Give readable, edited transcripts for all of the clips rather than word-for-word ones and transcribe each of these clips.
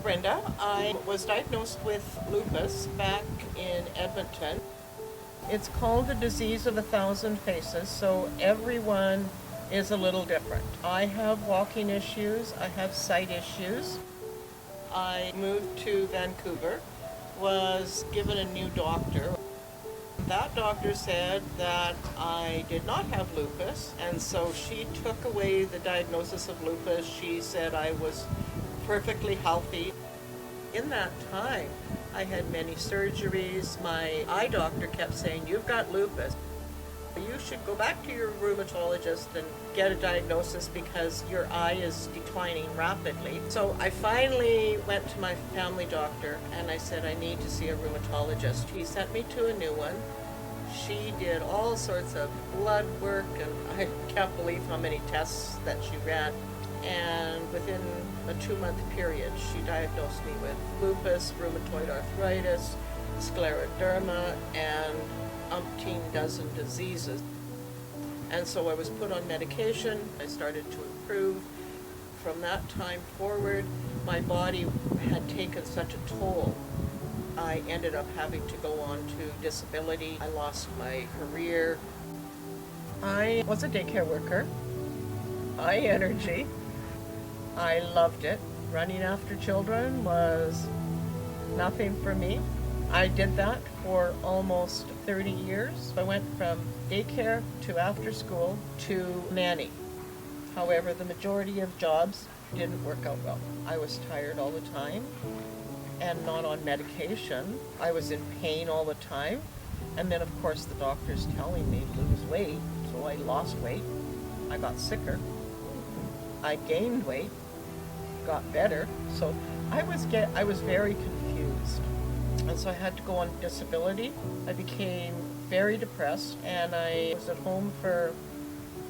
Brenda. I was diagnosed with lupus back in Edmonton. It's called the disease of 1,000 faces, so everyone is a little different. I have walking issues, I have sight issues. I moved to Vancouver, was given a new doctor. That doctor said that I did not have lupus, and so she took away the diagnosis of lupus. She said I was perfectly healthy. In that time, I had many surgeries. My eye doctor kept saying, "You've got lupus. You should go back to your rheumatologist and get a diagnosis because your eye is declining rapidly." So I finally went to my family doctor and I said, "I need to see a rheumatologist." He sent me to a new one. She did all sorts of blood work, and I can't believe how many tests that she ran. And within a 2-month period, she diagnosed me with lupus, rheumatoid arthritis, scleroderma, and umpteen dozen diseases. And so I was put on medication. I started to improve. From that time forward, my body had taken such a toll. I ended up having to go on to disability. I lost my career. I was a daycare worker. High energy. I loved it. Running after children was nothing for me. I did that for almost 30 years. I went from daycare to after school to nanny. However, the majority of jobs didn't work out well. I was tired all the time and not on medication. I was in pain all the time. And then, of course, the doctor's telling me to lose weight. So I lost weight. I got sicker. I gained weight, got better. So I was very confused. And so I had to go on disability. I became very depressed, and I was at home for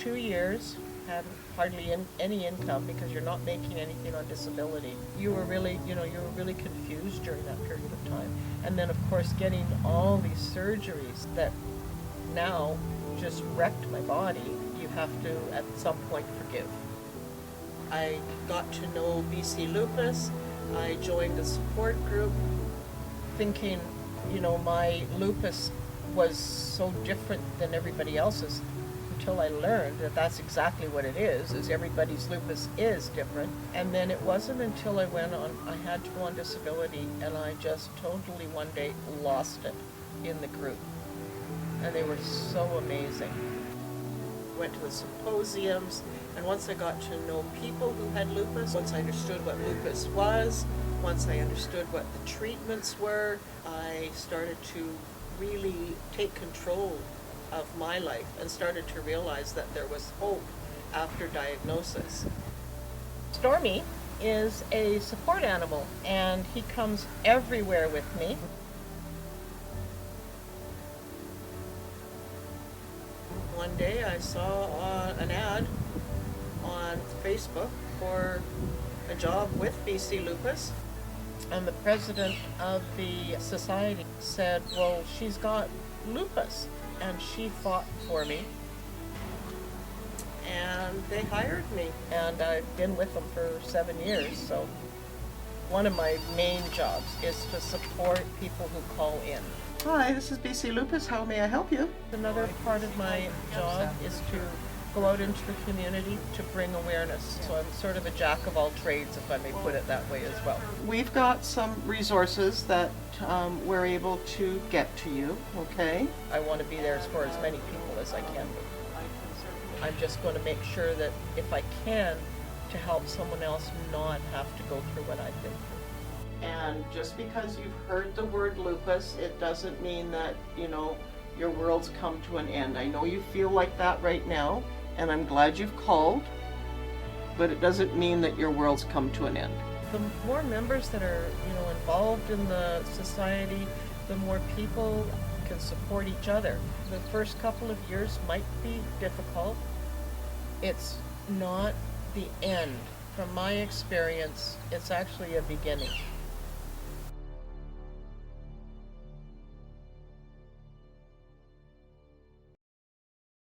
2 years, had hardly any income because you're not making anything on disability. You were really confused during that period of time. And then, of course, getting all these surgeries that now just wrecked my body, you have to, at some point, forgive. I got to know BC Lupus. I joined a support group, thinking, my lupus was so different than everybody else's, until I learned that that's exactly what it is everybody's lupus is different. And then it wasn't until I had to go on disability, and I just totally one day lost it in the group. And they were so amazing. Went to the symposiums, and once I got to know people who had lupus, once I understood what lupus was, once I understood what the treatments were, I started to really take control of my life and started to realize that there was hope after diagnosis. Stormy is a support animal, and he comes everywhere with me. One day I saw an ad on Facebook for a job with BC Lupus, and the president of the society said, "Well, she's got lupus," and she fought for me, and they hired me, and I've been with them for 7 years. So one of my main jobs is to support people who call in. Hi, this is BC Lupus. How may I help you? Another part of my job is to go out into the community to bring awareness. So I'm sort of a jack of all trades, if I may put it that way as well. We've got some resources that we're able to get to you, okay? I want to be there for as many people as I can be. I'm just going to make sure that if I can, to help someone else not have to go through what I've been through. And just because you've heard the word lupus, it doesn't mean that, your world's come to an end. I know you feel like that right now, and I'm glad you've called, but it doesn't mean that your world's come to an end. The more members that are, involved in the society, the more people can support each other. The first couple of years might be difficult. It's not the end. From my experience, it's actually a beginning.